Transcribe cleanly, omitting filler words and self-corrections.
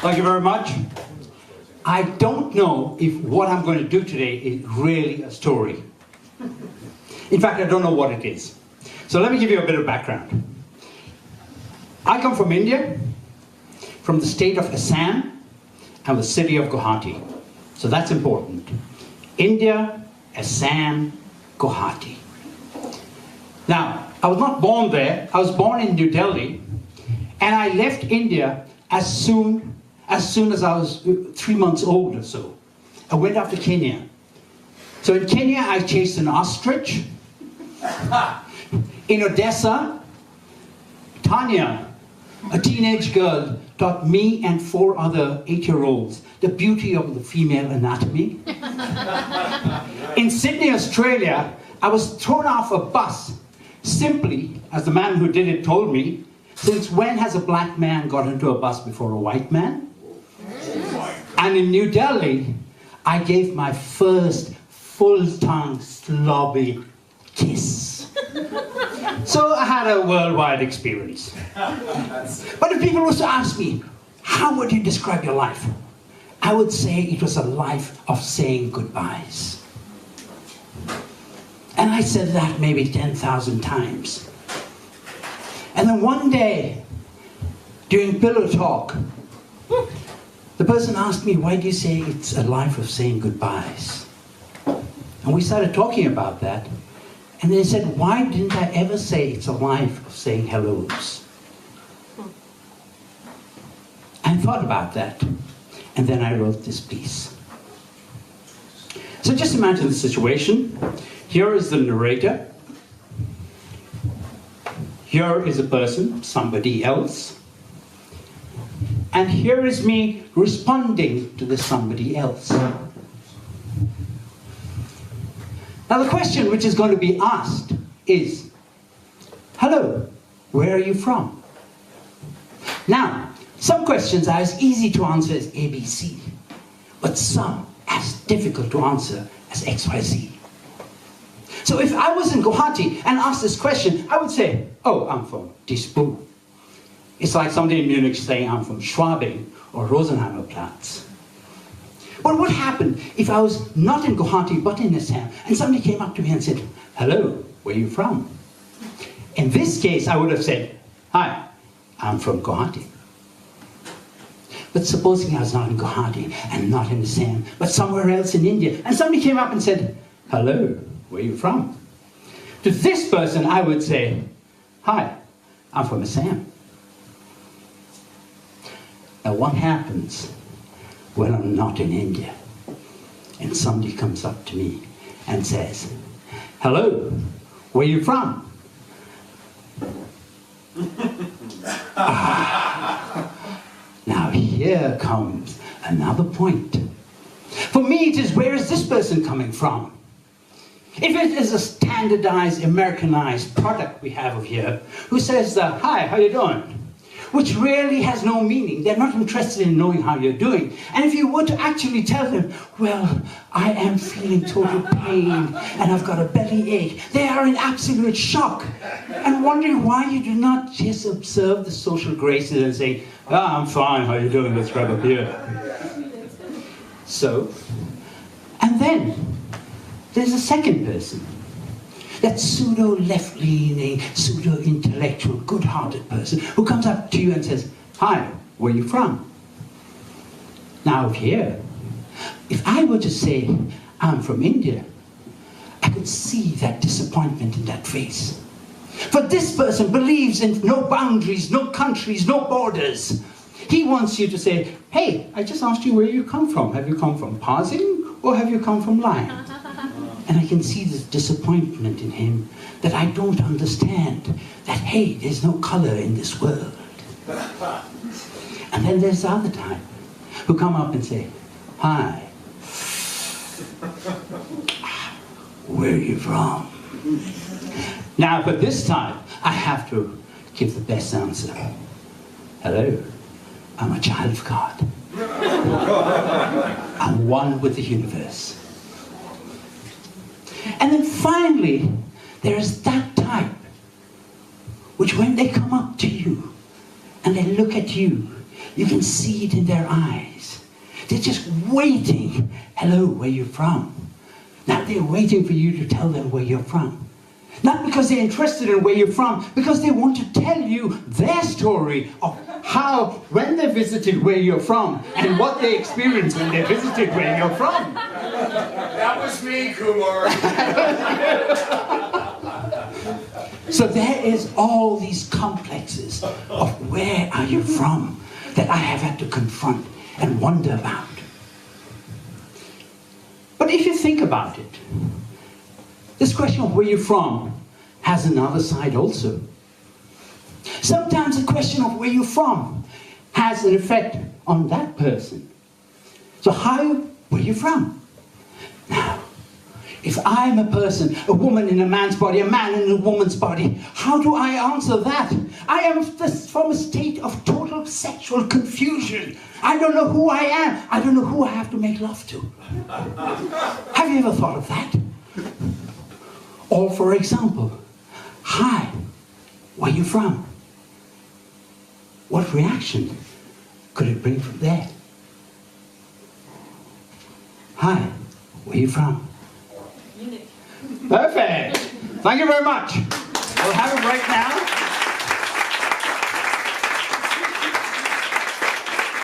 Thank you very much. I don't know if what I'm going to do today is really a story. In fact, I don't know what it is. So let me give you a bit of background. I come from India, from the state of Assam and the city of Guwahati. So that's important. India, Assam, Guwahati. Now, I was not born there. I was born in New Delhi, and I left India as soon as I was 3 months old or so. I went off to Kenya. So in Kenya, I chased an ostrich. In Odessa, Tanya, a teenage girl, taught me and 4 other 8-year-olds the beauty of the female anatomy. In Sydney, Australia, I was thrown off a bus simply, as the man who did it told me, since when has a black man got into a bus before a white man? And in New Delhi, I gave my first full-tongue slobby kiss. So I had a worldwide experience. But if people was to ask me, how would you describe your life? I would say it was a life of saying goodbyes. And I said that maybe 10,000 times. And then one day, during pillow talk, the person asked me, why do you say it's a life of saying goodbyes? And we started talking about that. And they said, why didn't I ever say it's a life of saying hellos? I thought about that. And then I wrote this piece. So just imagine the situation. Here is the narrator. Here is a person, somebody else. And here is me responding to this somebody else. Now the question which is going to be asked is, hello, where are you from? Now, some questions are as easy to answer as ABC, but some as difficult to answer as XYZ. So if I was in Guwahati and asked this question, I would say, oh, I'm from Dispur. It's like somebody in Munich saying I'm from Schwabing or Rosenheimerplatz. What would happen if I was not in Guwahati but in Assam and somebody came up to me and said, hello, where are you from? In this case, I would have said, hi, I'm from Guwahati. But supposing I was not in Guwahati and not in Assam, but somewhere else in India, and somebody came up and said, hello, where are you from? To this person, I would say, hi, I'm from Assam. Now what happens when I'm not in India and somebody comes up to me and says, hello, where are you from? Now here comes another point. For me, it is, where is this person coming from? If it is a standardized, Americanized product we have here, who says, hi, how you doing? Which really has no meaning. They're not interested in knowing how you're doing. And if you were to actually tell them, well, I am feeling total pain and I've got a belly ache, they are in absolute shock and wondering why you do not just observe the social graces and say, I'm fine, how you doing? Let's grab a beer. So, and then there's a second person. That pseudo-left-leaning, pseudo-intellectual, good-hearted person who comes up to you and says, hi, where are you from? Now here, if I were to say, I'm from India, I could see that disappointment in that face. For this person believes in no boundaries, no countries, no borders. He wants you to say, hey, I just asked you where you come from. Have you come from Parsing or have you come from Lion? And I can see this disappointment in him that I don't understand. That, hey, there's no color in this world. And then there's the other type who come up and say, hi, where are you from? Now, for this time, I have to give the best answer. Hello, I'm a child of God. I'm one with the universe. And then finally, there is that type which when they come up to you and they look at you, You can see it in their eyes. They're just waiting. Hello, where you from? Now they're waiting for you to tell them where you're from. Not because they're interested in where you're from, because they want to tell you their story of how, when they visited where you're from, and what they experienced when they visited where you're from. That was me, Kumar. So there is all these complexes of where are you from that I have had to confront and wonder about. But if you think about it, this question of where you're from has another side also. Sometimes the question of where you're from has an effect on that person. So where you from? Now, if I'm a person, a woman in a man's body, a man in a woman's body, how do I answer that? I am from a state of total sexual confusion. I don't know who I am. I don't know who I have to make love to. Have you ever thought of that? Or for example, hi, where you from? What reaction could it bring from there? Hi, where you from? Munich. Perfect. Thank you very much. We'll have a break now.